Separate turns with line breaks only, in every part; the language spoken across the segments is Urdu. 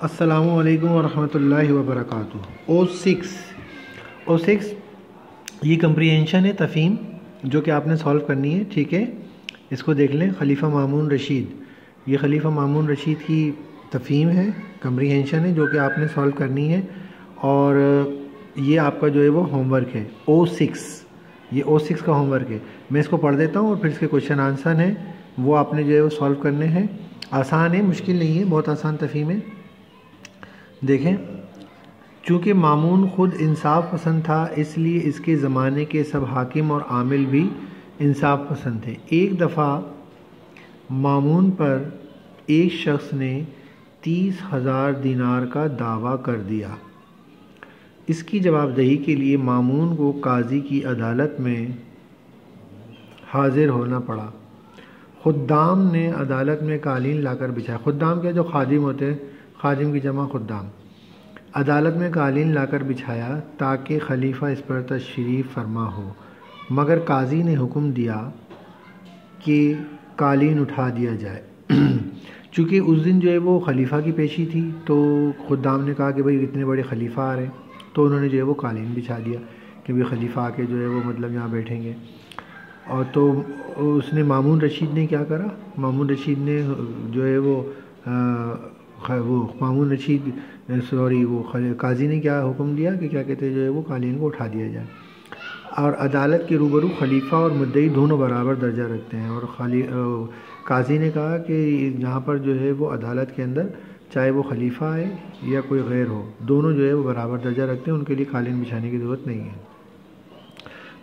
السلام علیکم ورحمۃ اللہ وبرکاتہ۔ او سکس یہ کمپریہنشن ہے تفہیم جو کہ آپ نے سولو کرنی ہے، ٹھیک ہے۔ اس کو دیکھ لیں، خلیفہ مامون رشید، یہ خلیفہ مامون رشید کی تفہیم ہے، کمپریہنشن ہے جو کہ آپ نے سولو کرنی ہے، اور یہ آپ کا جو ہے وہ ہوم ورک ہے۔ یہ او سکس کا ہوم ورک ہے۔ میں اس کو پڑھ دیتا ہوں اور پھر اس کے کوشچن آنسر ہیں وہ آپ نے جو ہے وہ سولو کرنے ہیں۔ آسان ہے، مشکل نہیں ہے، بہت آسان تفہیم ہے۔ دیکھیں، چونکہ مامون خود انصاف پسند تھا، اس لیے اس کے زمانے کے سب حاکم اور عامل بھی انصاف پسند تھے۔ ایک دفعہ مامون پر ایک شخص نے 30,000 دینار کا دعویٰ کر دیا۔ اس کی جواب دہی کے لیے مامون کو قاضی کی عدالت میں حاضر ہونا پڑا۔ خدام نے عدالت میں قالین لا کر بچھایا۔ خدام کیا؟ جو خادم ہوتے ہیں، خادم کی جمع خدام۔ عدالت میں قالین لا کر بچھایا تاکہ خلیفہ اس پر تشریف فرما ہو، مگر قاضی نے حکم دیا کہ قالین اٹھا دیا جائے۔ چونکہ اس دن جو ہے وہ خلیفہ کی پیشی تھی، تو خدام نے کہا کہ بھئی اتنے بڑے خلیفہ آ رہے ہیں، تو انہوں نے جو ہے وہ قالین بچھا دیا کہ بھئی خلیفہ آ کے جو ہے وہ مطلب یہاں بیٹھیں گے۔ اور تو اس نے مامون رشید نے کیا کرا؟ مامون رشید نے جو ہے وہ قاضی نے کیا حکم دیا کہ کیا کہتے ہیں جو ہے وہ قالین کو اٹھا دیا جائے۔ اور عدالت کے روبرو خلیفہ اور مدعی دونوں برابر درجہ رکھتے ہیں، اور قاضی نے کہا کہ یہاں پر جو ہے وہ عدالت کے اندر چاہے وہ خلیفہ ہے یا کوئی غیر ہو، دونوں جو ہے وہ برابر درجہ رکھتے ہیں، ان کے لیے قالین بچھانے کی ضرورت نہیں ہے۔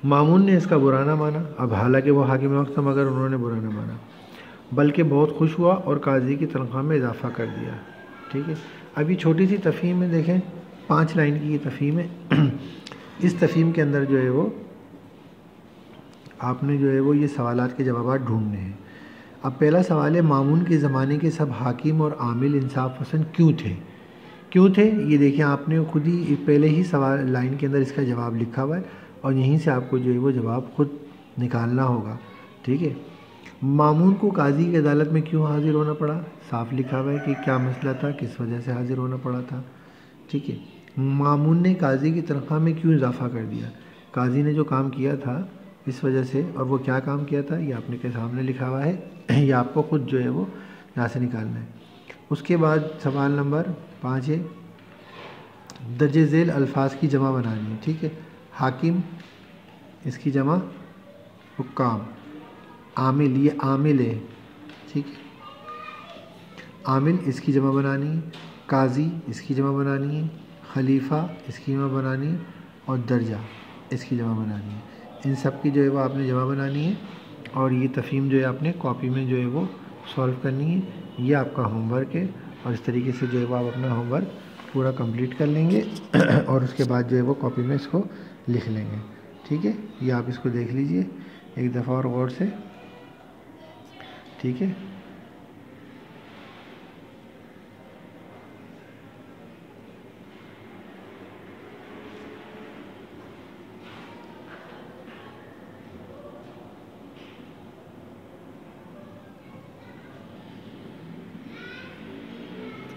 مامون نے اس کا برا نہ مانا، اب حالانکہ وہ حاکم وقت تھا مگر انہوں نے برا نہ مانا، بلکہ بہت خوش ہوا اور قاضی کی تنخواہ میں اضافہ کر دیا، ٹھیک ہے۔ اب یہ چھوٹی سی تفہیم میں دیکھیں، 5 لائن کی یہ تفہیم ہے۔ اس تفہیم کے اندر جو ہے وہ آپ نے جو ہے وہ یہ سوالات کے جوابات ڈھونڈنے ہیں۔ اب پہلا سوال ہے، مامون کے زمانے کے سب حاکم اور عامل انصاف پسند کیوں تھے؟ یہ دیکھیں، آپ نے خود ہی پہلے ہی سوال لائن کے اندر اس کا جواب لکھا ہوا ہے، اور یہیں سے آپ کو جو ہے وہ جواب خود نکالنا ہوگا، ٹھیک ہے۔ مامون کو قاضی کی عدالت میں کیوں حاضر ہونا پڑا؟ صاف لکھا ہوا ہے کہ کیا مسئلہ تھا، کس وجہ سے حاضر ہونا پڑا تھا، ٹھیک ہے۔ مامون نے قاضی کی تنخواہ میں کیوں اضافہ کر دیا؟ قاضی نے جو کام کیا تھا اس وجہ سے، اور وہ کیا کام کیا تھا یہ آپ نے کے سامنے لکھا ہوا ہے، یہ آپ کو خود جو ہے وہ یہاں سے نکالنا ہے۔ اس کے بعد سوال نمبر 5 ہے، درج ذیل الفاظ کی جمع بنانی ہے، ٹھیک ہے۔ حاکم، اس کی جمع حکام، عامل، یہ عامل ہے، ٹھیک ہے۔ عامل اس کی جمع بنانی ہے، قاضی اس کی جمع بنانی ہے، خلیفہ اس کی جمع بنانی ہے، اور درجہ اس کی جمع بنانی ہے۔ ان سب کی جو ہے وہ آپ نے جمع بنانی ہے، اور یہ تفہیم جو ہے آپ نے کاپی میں جو ہے وہ سولو کرنی ہے۔ یہ آپ کا ہوم ورک ہے، اور اس طریقے سے جو ہے وہ آپ اپنا ہوم ورک پورا کمپلیٹ کر لیں گے، اور اس کے بعد جو ہے وہ کاپی میں اس کو لکھ لیں گے، ٹھیک ہے۔ یہ آپ اس کو دیکھ لیجئے ایک دفعہ اور غور سے، ٹھیک ہے۔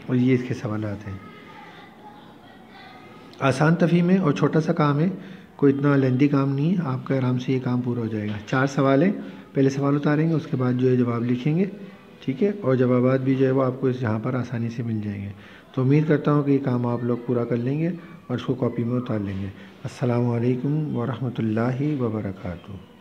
اور یہ اس کے سوالات ہیں۔ آسان تفہیم ہے اور چھوٹا سا کام ہے، کوئی اتنا لیندی کام نہیں ہے، آپ کا آرام سے یہ کام پورا ہو جائے گا۔ 4 سوال ہیں، پہلے سوال اتاریں گے، اس کے بعد جو ہے جواب لکھیں گے، ٹھیک ہے، اور جوابات بھی جو ہے وہ آپ کو یہاں پر آسانی سے مل جائیں گے۔ تو امید کرتا ہوں کہ یہ کام آپ لوگ پورا کر لیں گے اور اس کو کاپی میں اتار لیں گے۔ السلام علیکم ورحمۃ اللہ وبرکاتہ۔